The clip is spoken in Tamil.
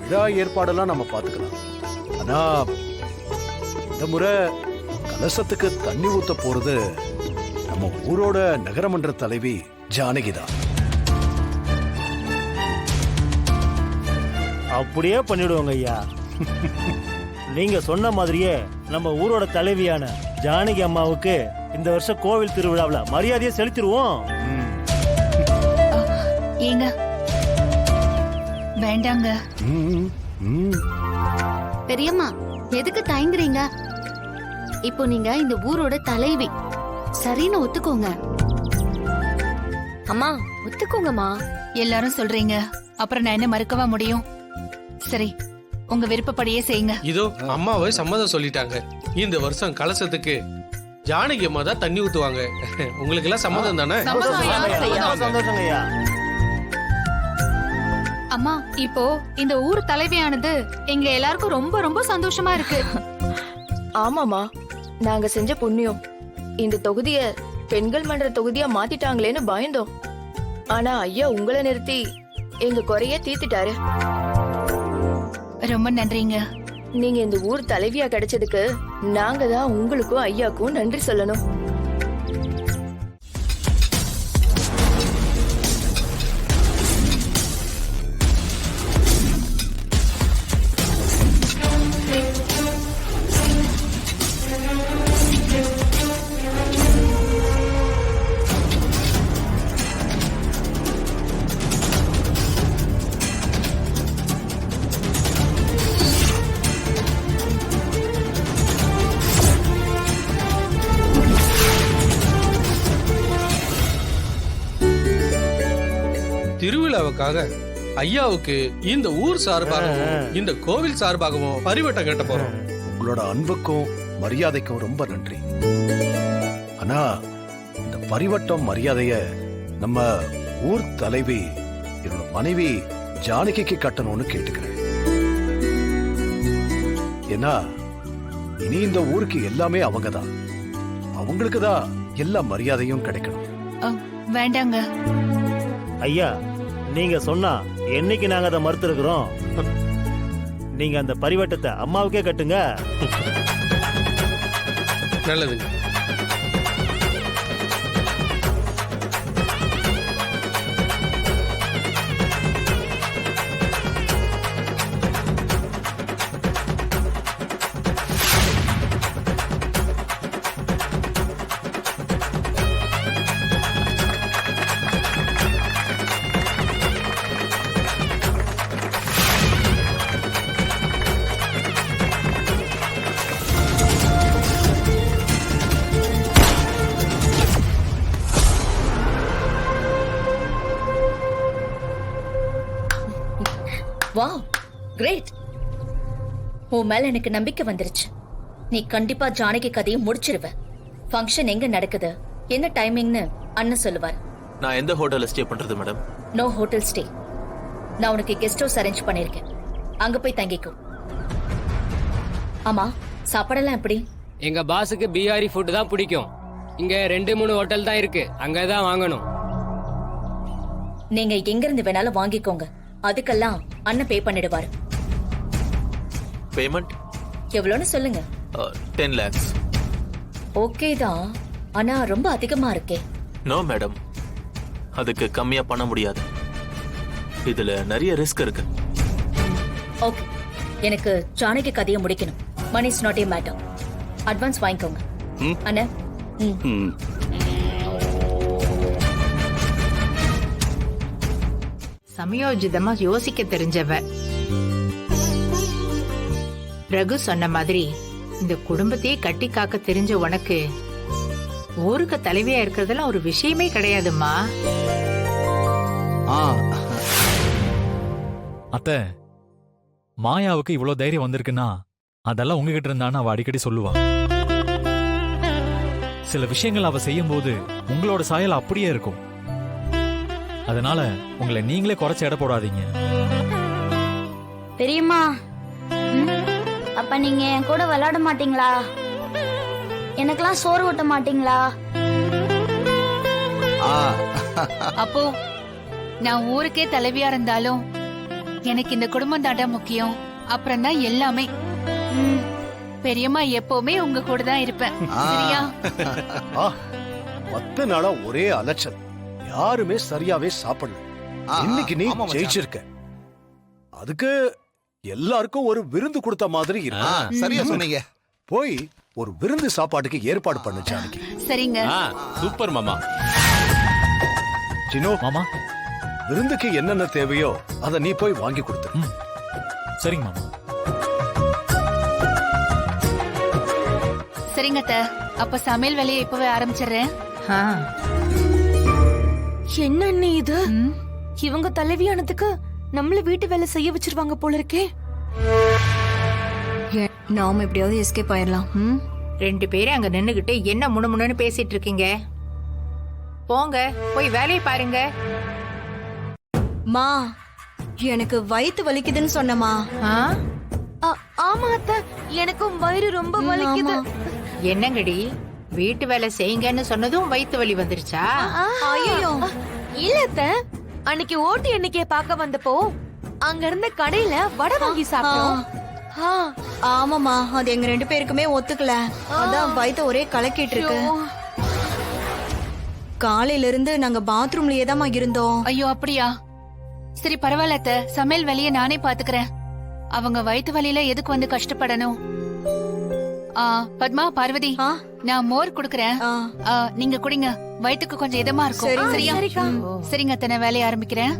விழா ஏற்பாடெல்லாம் நம்ம பாத்துக்கலாம். ஆனா இந்த முறை கலசத்துக்கு தண்ணி ஊத்த போறது நம்ம ஊரோட நகரமன்ற தலைவி ஜானகிதான். அப்படியே பண்ணிடுவோங்க ஐயா. நீங்க சொன்ன மாதிரியே நம்ம ஊரோட தலைவியான ஜானகி அம்மாவுக்கு இந்த வருஷம் கோவில் திருவிழாவில் மரியாதையை செலுத்திடுவோம். ஏங்க வேண்டாங்க. பெரியம்மா எதுக்கு தயங்குறீங்க? இப்போ நீங்க இந்த ஊரோட தலைவி, சரின்னு ஒத்துக்கோங்க. அம்மா ஒத்துக்கோங்கம்மா. எல்லாரும் சொல்றீங்க, அப்புறம் நான் என்ன மறுக்கவா முடியும்? சரி, உங்க விருப்பப்படியே செய்யுங்க. இதோ அம்மாவை சம்மதம் சொல்லிட்டாங்க. இந்த வருஷம் கலசத்துக்கு ஜானகி அம்மா தான் தண்ணி ஊத்துவாங்க. உங்களுக்கு எல்லாம் சம்மதம் தானே? சந்தோஷங்க ஐயா. அம்மா, இப்போ இந்த ஊர் தலைவியானது எங்க எல்லாருக்கும் ரொம்ப ரொம்ப சந்தோஷமா இருக்கு. ஆமாமா, நாங்க செஞ்ச புண்ணியம் இந்த தொகுதிய பெண்கள் மன்ற தொகுதியா மாத்திட்டாங்களேன்னு பயந்தோம். ஆனா ஐயா உங்களை நிறுத்தி எங்க குறைய தீர்த்துட்டாரு. ரொம்ப நன்றிங்க. நீங்க இந்த ஊர் தலைவியா கிடைச்சதுக்கு நாங்க தான் உங்களுக்கும் ஐயாக்கும் நன்றி சொல்லணும். திருவிழாவுக்காக ஐயாவுக்கு இந்த ஊர் சார்பாகவும் இந்த கோவில் சார்பாகவும் பரிவட்டம் கட்ட போறோம். உங்களோட அன்புக்கும் மரியாதைக்கும் ரொம்ப நன்றி. ஆனா இந்த பரிவட்டம் மரியாதைய நம்ம ஊர் தலைவி என்னோட மனைவி ஜானகிக்கு கட்டணும்னு கேட்டுக்கிறேன். ஏன்னா இனி இந்த ஊருக்கு எல்லாமே அவங்கதான், அவங்களுக்கு தான் எல்லா மரியாதையும் கிடைக்கணும். வேண்டாங்க ஐயா, நீங்க சொன்னா என்னைக்கு நாங்க அதை மறுத்து இருக்கிறோம். நீங்க அந்த பரிவட்டத்தை அம்மாவுக்கே கட்டுங்க. நல்லதுங்க. Wow, great. உன் மேல எனக்கு நம்பிக்கை வந்துருச்சு. நீ கண்டிப்பா ஜானகி கதையை முடிச்சிருவ. ஃபங்க்ஷன் எங்க நடக்குது, என்ன டைமிங்னு அண்ணன் சொல்லுவார். நான் எந்த ஹோட்டல்ல ஸ்டே பண்றது மேடம்? No hotel stay. நான் உனக்கு கெஸ்ட் ஹவுஸ் அரேஞ்ச் பண்ணிருக்கேன். அங்க போய் தங்கிக்கோ. ஆமா, சாப்பாடெல்லாம் எப்படி? எங்க பாஸுக்கு பிஆர்இ ஃபுட் தான் பிடிக்கும். இங்க 2-3 ஹோட்டல் தான் இருக்கு, அங்கதான் வாங்கணும். நீங்க எங்க இருந்து வேணாலும் வாங்கிக்கோங்க, அதுக்கெல்லாம் அண்ணன் பே பண்ணிடுவாரு. பேமெண்ட் எவ்வளவுன்னு சொல்லுங்க. 10 lakhs. ஓகே தான், ஆனா ரொம்ப அதிகமா இருக்கே. நோ மேடம், அதுக்கு கம்மியா பண்ண முடியாது. இதுல நிறைய ரிஸ்க் இருக்கு. ஓகே, எனக்கு ஜானகி கதையை முடிக்கணும். Money is not a matter. Advance வாங்கிக்கோங்க அண்ணா. சமயோஜிதமா யோசிக்க தெரிஞ்சவ. ரகு சொன்ன மாதிரி இந்த குடும்பத்தையே கட்டி காக்க தெரிஞ்ச உனக்கு ஊருக்கு தலைவியா இருக்கிறதெல்லாம் ஒரு விஷயமே கிடையாதுமா. அத்தை, மாயாவுக்கு இவ்வளவு தைரியம் வந்திருக்குன்னா அதெல்லாம் உங்ககிட்ட இருந்தான்னு அவ அடிக்கடி சொல்லுவா. சில விஷயங்கள் அவ செய்யும் போது உங்களோட சாயல் அப்படியே இருக்கும். அதனால உங்களை நீங்களே குறைச்சு எடை போடாதீங்க. பெரியம்மா, அப்ப நீங்க என் கூட விளையாட மாட்டீங்களா? எனக்கெல்லாம் சோறு ஊட்ட மாட்டீங்களா? அப்போ நான் ஊருக்கே தலைவியா இருந்தாலும் எனக்கு இந்த குடும்பம் தாண்டா முக்கியம். அப்புறம் தான் எல்லாமே. பெரியம்மா எப்பவுமே உங்க கூட தான் இருப்பேன். சரியா? 10 நாளா ஒரே அலைச்சல். யாருமே சரியாவே சாப்பிடல. இன்னைக்கு நீ ஜெயிச்சிருக்க. அதுக்கு எல்லாருக்கும் ஒரு விருந்து கொடுத்த மாதிரி இருக்கு. சரியா சொன்னீங்க. போய் ஒரு விருந்து சாப்பாட்டுக்கு ஏற்பாடு பண்ணு ஜானகி. சரிங்க. சூப்பர் மாமா. சினோ மாமா. விருந்துக்கு என்னென்ன தேவையோ அத நீ போய் வாங்கி கொடுத்து. சரிங்க மாமா. சரிங்க அத்தை. அப்ப சமையல் வேலையை இப்பவே ஆரம்பிச்சிடுறேன். என்ன அண்ணி இது? இவங்க தலைவியானதுக்கு நம்மள வீட்டு வேலை செய்ய வச்சிருவாங்க போல இருக்கே. நாம எப்படியாவது எஸ்கேப் ஆயிரலாம். 2 பேரும் அங்க நின்னுகிட்டு என்ன முணுமுணுன்னு பேசிட்டு இருக்கீங்க? போங்க, போய் வேலையை பாருங்க. மா, எனக்கு வயித்து வலிக்குதுன்னு சொன்னமா. ஆமா அத்தை, எனக்கும் வயிறு ரொம்ப வலிக்குது. என்னங்கடி, வீட்டு வேலை செய்யுங்கன்னு சொன்னதும் வயித்து வலி வந்துருச்சா? ஐயோ இல்ல அத்தை, அன்னைக்கு ஓட்டு எண்ணிக்கைய பார்க்க வந்தப்போ அங்க இருந்த கடையில வடை வாங்கி சாப்பிட்டோம். ஆமாமா, அது எங்க 2 பேருக்குமே ஒத்துக்கல. அதான் வயித்த ஒரே கலக்கிட்டு இருக்கு. காலையில இருந்து நாங்க பாத்ரூம்லயே தான் இருந்தோம். ஐயோ அப்படியா? சரி பரவாயில்ல அத்தை. சமையல் வேலையை நானே பாத்துக்கிறேன். அவங்க வயித்து வலியில எதுக்கு வந்து கஷ்டப்படணும்? பத்மா, பார்வதி, நான் மோர் குடுக்கறேன். நீங்க குடிங்க. வயித்துக்கு கொஞ்சம் இதமா இருக்கும். சரியா? சரிங்க அத்தை, நான் வேலையை ஆரம்பிக்கிறேன்.